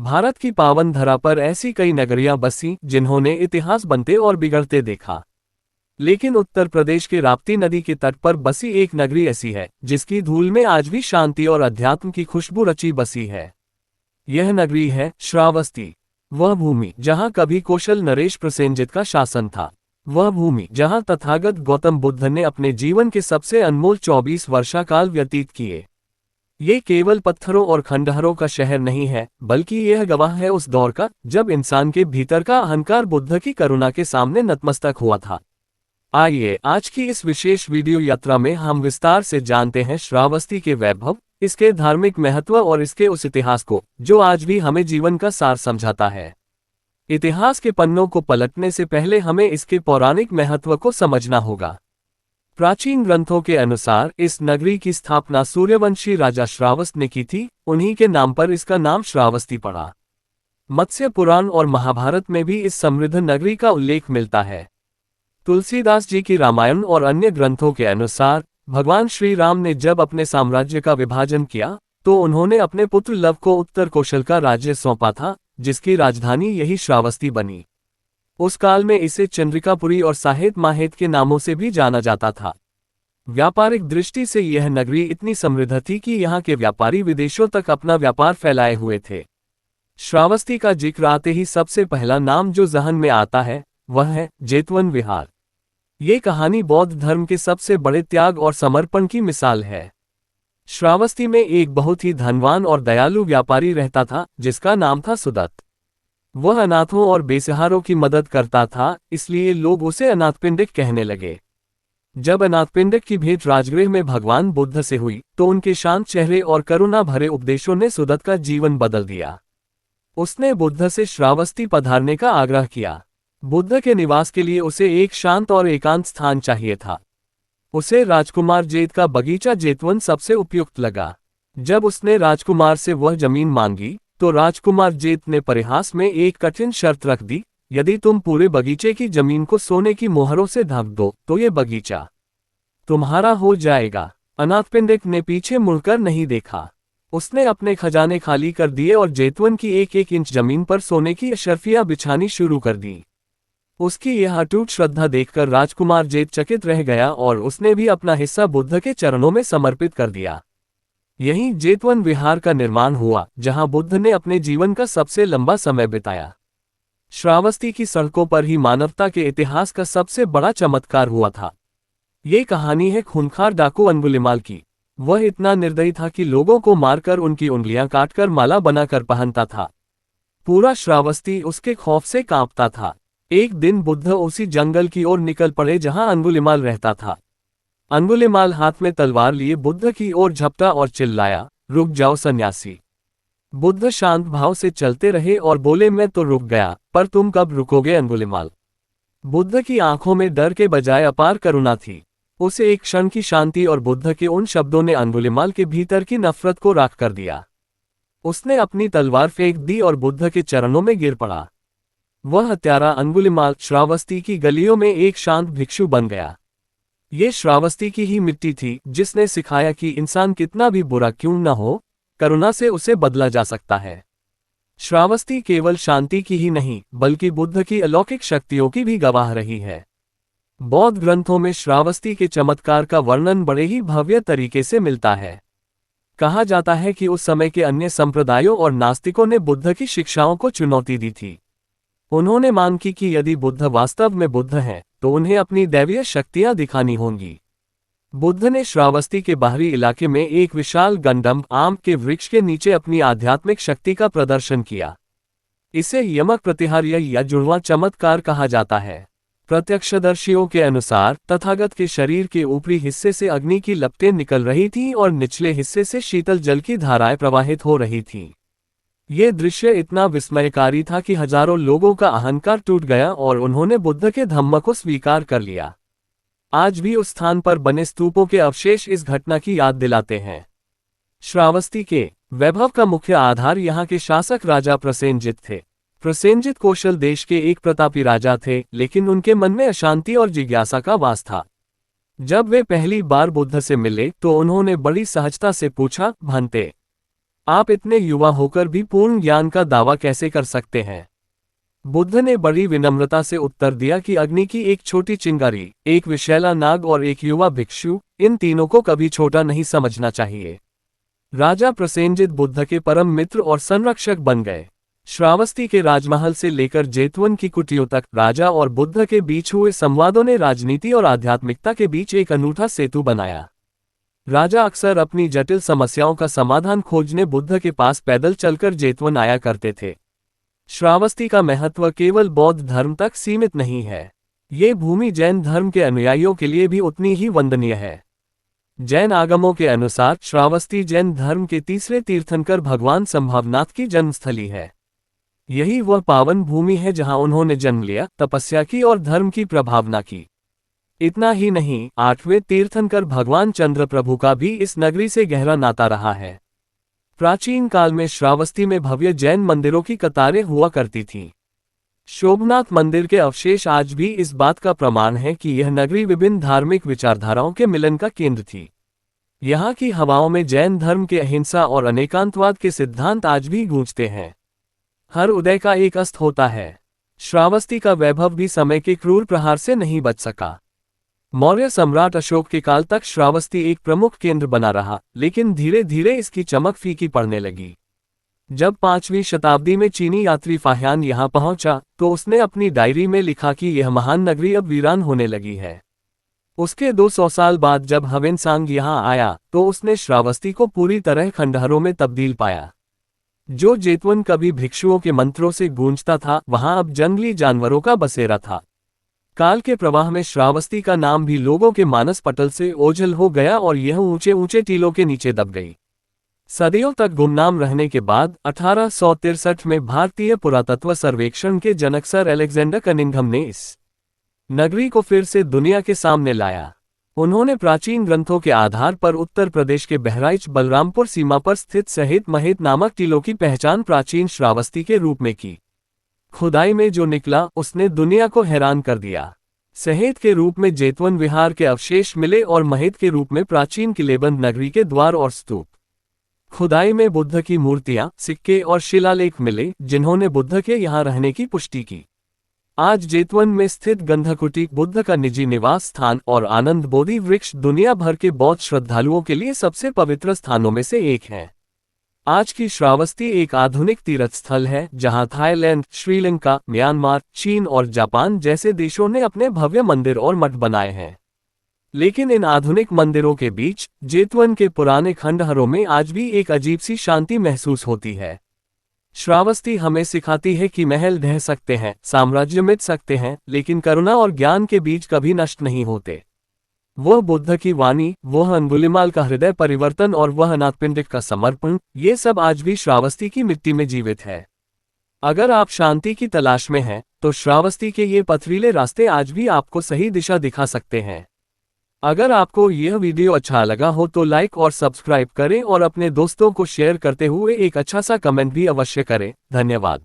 भारत की पावन धरा पर ऐसी कई नगरियां बसी जिन्होंने इतिहास बनते और बिगड़ते देखा। लेकिन उत्तर प्रदेश के राप्ती नदी के तट पर बसी एक नगरी ऐसी है जिसकी धूल में आज भी शांति और अध्यात्म की खुशबू रची बसी है। यह नगरी है श्रावस्ती। वह भूमि जहां कभी कौशल नरेश प्रसेनजित का शासन था। वह भूमि जहां तथागत गौतम बुद्ध ने अपने जीवन के सबसे अनमोल 24 वर्षाकाल व्यतीत किए। ये केवल पत्थरों और खंडहरों का शहर नहीं है, बल्कि यह गवाह है उस दौर का जब इंसान के भीतर का अहंकार बुद्ध की करुणा के सामने नतमस्तक हुआ था। आइए आज की इस विशेष वीडियो यात्रा में हम विस्तार से जानते हैं श्रावस्ती के वैभव, इसके धार्मिक महत्व और इसके उस इतिहास को जो आज भी हमें जीवन का सार समझाता है। इतिहास के पन्नों को पलटने से पहले हमें इसके पौराणिक महत्व को समझना होगा। प्राचीन ग्रंथों के अनुसार इस नगरी की स्थापना सूर्यवंशी राजा श्रावस्त ने की थी। उन्हीं के नाम पर इसका नाम श्रावस्ती पड़ा। मत्स्य पुराण और महाभारत में भी इस समृद्ध नगरी का उल्लेख मिलता है। तुलसीदास जी की रामायण और अन्य ग्रंथों के अनुसार भगवान श्री राम ने जब अपने साम्राज्य का विभाजन किया तो उन्होंने अपने पुत्र लव को उत्तर कौशल का राज्य सौंपा था, जिसकी राजधानी यही श्रावस्ती बनी। उस काल में इसे चंद्रिकापुरी और साहेत माहेत के नामों से भी जाना जाता था। व्यापारिक दृष्टि से यह नगरी इतनी समृद्ध थी कि यहाँ के व्यापारी विदेशों तक अपना व्यापार फैलाए हुए थे। श्रावस्ती का जिक्र आते ही सबसे पहला नाम जो जहन में आता है वह है जेतवन विहार। ये कहानी बौद्ध धर्म के सबसे बड़े त्याग और समर्पण की मिसाल है। श्रावस्ती में एक बहुत ही धनवान और दयालु व्यापारी रहता था जिसका नाम था सुदत्त। वह अनाथों और बेसहारों की मदद करता था, इसलिए लोग उसे अनाथपिंडिक कहने लगे। जब अनाथपिंडिक की भेंट राजगृह में भगवान बुद्ध से हुई तो उनके शांत चेहरे और करुणा भरे उपदेशों ने सुदत्त का जीवन बदल दिया। उसने बुद्ध से श्रावस्ती पधारने का आग्रह किया। बुद्ध के निवास के लिए उसे एक शांत और एकांत स्थान चाहिए था। उसे राजकुमार जेत का बगीचा जेतवन सबसे उपयुक्त लगा। जब उसने राजकुमार से वह जमीन मांगी तो राजकुमार जेत ने परिहास में एक कठिन शर्त रख दी, यदि तुम पूरे बगीचे की जमीन को सोने की मोहरों से ढक दो तो ये बगीचा तुम्हारा हो जाएगा। अनाथपिंडिक ने पीछे मुड़कर नहीं देखा। उसने अपने खजाने खाली कर दिए और जेतवन की एक एक इंच जमीन पर सोने की अशर्फियां बिछानी शुरू कर दी। उसकी यह अटूट श्रद्धा देखकर राजकुमार जेत चकित रह गया और उसने भी अपना हिस्सा बुद्ध के चरणों में समर्पित कर दिया। यहीं जेतवन विहार का निर्माण हुआ जहां बुद्ध ने अपने जीवन का सबसे लंबा समय बिताया। श्रावस्ती की सड़कों पर ही मानवता के इतिहास का सबसे बड़ा चमत्कार हुआ था। ये कहानी है खूंखार डाकू अंगुलिमाल की। वह इतना निर्दयी था कि लोगों को मारकर उनकी उंगलियां काटकर माला बनाकर पहनता था। पूरा श्रावस्ती उसके खौफ से कांपता था। एक दिन बुद्ध उसी जंगल की ओर निकल पड़े जहां अंगुलिमाल रहता था। अंगुलिमाल हाथ में तलवार लिए बुद्ध की ओर झपटा और चिल्लाया, रुक जाओ सन्यासी। बुद्ध शांत भाव से चलते रहे और बोले, मैं तो रुक गया, पर तुम कब रुकोगे अंगुलिमाल। बुद्ध की आंखों में डर के बजाय अपार करुणा थी। उसे एक क्षण की शांति और बुद्ध के उन शब्दों ने अंगुलिमाल के भीतर की नफरत को राख कर दिया। उसने अपनी तलवार फेंक दी और बुद्ध के चरणों में गिर पड़ा। वह हत्यारा अंगुलिमाल श्रावस्ती की गलियों में एक शांत भिक्षु बन गया। ये श्रावस्ती की ही मिट्टी थी जिसने सिखाया कि इंसान कितना भी बुरा क्यों न हो, करुणा से उसे बदला जा सकता है। श्रावस्ती केवल शांति की ही नहीं बल्कि बुद्ध की अलौकिक शक्तियों की भी गवाह रही है। बौद्ध ग्रंथों में श्रावस्ती के चमत्कार का वर्णन बड़े ही भव्य तरीके से मिलता है। कहा जाता है कि उस समय के अन्य संप्रदायों और नास्तिकों ने बुद्ध की शिक्षाओं को चुनौती दी थी। उन्होंने मांग की कि यदि बुद्ध वास्तव में बुद्ध हैं तो उन्हें अपनी दैवीय शक्तियां दिखानी होंगी। बुद्ध ने श्रावस्ती के बाहरी इलाके में एक विशाल गंडम आम के वृक्ष के नीचे अपनी आध्यात्मिक शक्ति का प्रदर्शन किया। इसे यमक प्रतिहार्य या जुड़वां चमत्कार कहा जाता है। प्रत्यक्षदर्शियों के अनुसार तथागत के शरीर के ऊपरी हिस्से से अग्नि की लपटें निकल रही थीं और निचले हिस्से से शीतल जल की धाराएं प्रवाहित हो रही थीं। ये दृश्य इतना विस्मयकारी था कि हजारों लोगों का अहंकार टूट गया और उन्होंने बुद्ध के धम्म को स्वीकार कर लिया। आज भी उस स्थान पर बने स्तूपों के अवशेष इस घटना की याद दिलाते हैं। श्रावस्ती के वैभव का मुख्य आधार यहाँ के शासक राजा प्रसेनजित थे। प्रसेनजित कौशल देश के एक प्रतापी राजा थे, लेकिन उनके मन में अशांति और जिज्ञासा का वास था। जब वे पहली बार बुद्ध से मिले तो उन्होंने बड़ी सहजता से पूछा, भंते, आप इतने युवा होकर भी पूर्ण ज्ञान का दावा कैसे कर सकते हैं? बुद्ध ने बड़ी विनम्रता से उत्तर दिया कि अग्नि की एक छोटी चिंगारी, एक विषैला नाग और एक युवा भिक्षु, इन तीनों को कभी छोटा नहीं समझना चाहिए। राजा प्रसेनजित बुद्ध के परम मित्र और संरक्षक बन गए। श्रावस्ती के राजमहल से लेकर जेतवन की कुटियों तक राजा और बुद्ध के बीच हुए संवादों ने राजनीति और आध्यात्मिकता के बीच एक अनूठा सेतु बनाया। राजा अक्सर अपनी जटिल समस्याओं का समाधान खोजने बुद्ध के पास पैदल चलकर जेतवन आया करते थे। श्रावस्ती का महत्व केवल बौद्ध धर्म तक सीमित नहीं है। ये भूमि जैन धर्म के अनुयायियों के लिए भी उतनी ही वंदनीय है। जैन आगमों के अनुसार श्रावस्ती जैन धर्म के तीसरे तीर्थंकर भगवान संभवनाथ की जन्मस्थली है। यही वह पावन भूमि है जहां उन्होंने जन्म लिया, तपस्या की और धर्म की प्रभावना की। इतना ही नहीं, 8वें तीर्थंकर भगवान चंद्रप्रभु का भी इस नगरी से गहरा नाता रहा है। प्राचीन काल में श्रावस्ती में भव्य जैन मंदिरों की कतारें हुआ करती थीं। शोभनाथ मंदिर के अवशेष आज भी इस बात का प्रमाण है कि यह नगरी विभिन्न धार्मिक विचारधाराओं के मिलन का केंद्र थी। यहाँ की हवाओं में जैन धर्म के अहिंसा और अनेकांतवाद के सिद्धांत आज भी गूंजते हैं। हर उदय का एक अस्त होता है। श्रावस्ती का वैभव भी समय के क्रूर प्रहार से नहीं बच सका। मौर्य सम्राट अशोक के काल तक श्रावस्ती एक प्रमुख केंद्र बना रहा, लेकिन धीरे धीरे इसकी चमक फीकी पड़ने लगी। जब 5वीं शताब्दी में चीनी यात्री फाह्यान यहाँ पहुंचा, तो उसने अपनी डायरी में लिखा कि यह महान नगरी अब वीरान होने लगी है। उसके 200 साल बाद जब ह्वेनसांग यहाँ आया, तो उसने श्रावस्ती को पूरी तरह खंडहरों में तब्दील पाया। जो जेतवन कभी भिक्षुओं के मंत्रों से गूंजता था, वहां अब जंगली जानवरों का बसेरा था। काल के प्रवाह में श्रावस्ती का नाम भी लोगों के मानस पटल से ओझल हो गया और यह ऊंचे ऊंचे टीलों के नीचे दब गई। सदियों तक गुमनाम रहने के बाद 1863 में भारतीय पुरातत्व सर्वेक्षण के जनक सर अलेक्जेंडर कनिंघम ने इस नगरी को फिर से दुनिया के सामने लाया। उन्होंने प्राचीन ग्रंथों के आधार पर उत्तर प्रदेश के बहराइच बलरामपुर सीमा पर स्थित सहेत महेत नामक टीलों की पहचान प्राचीन श्रावस्ती के रूप में की। खुदाई में जो निकला उसने दुनिया को हैरान कर दिया। सहेत के रूप में जेतवन विहार के अवशेष मिले और महेत के रूप में प्राचीन किलेबंद नगरी के द्वार और स्तूप। खुदाई में बुद्ध की मूर्तियां, सिक्के और शिलालेख मिले, जिन्होंने बुद्ध के यहाँ रहने की पुष्टि की। आज जेतवन में स्थित गंधकुटी बुद्ध का निजी निवास स्थान और आनंद बोधि वृक्ष दुनिया भर के बौद्ध श्रद्धालुओं के लिए सबसे पवित्र स्थानों में से एक है। आज की श्रावस्ती एक आधुनिक तीर्थ स्थल है, जहां थाईलैंड, श्रीलंका, म्यांमार, चीन और जापान जैसे देशों ने अपने भव्य मंदिर और मठ बनाए हैं। लेकिन इन आधुनिक मंदिरों के बीच जेतवन के पुराने खंडहरों में आज भी एक अजीब सी शांति महसूस होती है। श्रावस्ती हमें सिखाती है कि महल ढह सकते हैं, साम्राज्य मिट सकते हैं, लेकिन करुणा और ज्ञान के बीज कभी नष्ट नहीं होते। वह बुद्ध की वाणी, वह अंगुलिमाल का हृदय परिवर्तन और वह अनाथपिंडिक का समर्पण, ये सब आज भी श्रावस्ती की मिट्टी में जीवित है। अगर आप शांति की तलाश में हैं, तो श्रावस्ती के ये पथरीले रास्ते आज भी आपको सही दिशा दिखा सकते हैं। अगर आपको यह वीडियो अच्छा लगा हो तो लाइक और सब्सक्राइब करें और अपने दोस्तों को शेयर करते हुए एक अच्छा सा कमेंट भी अवश्य करें। धन्यवाद।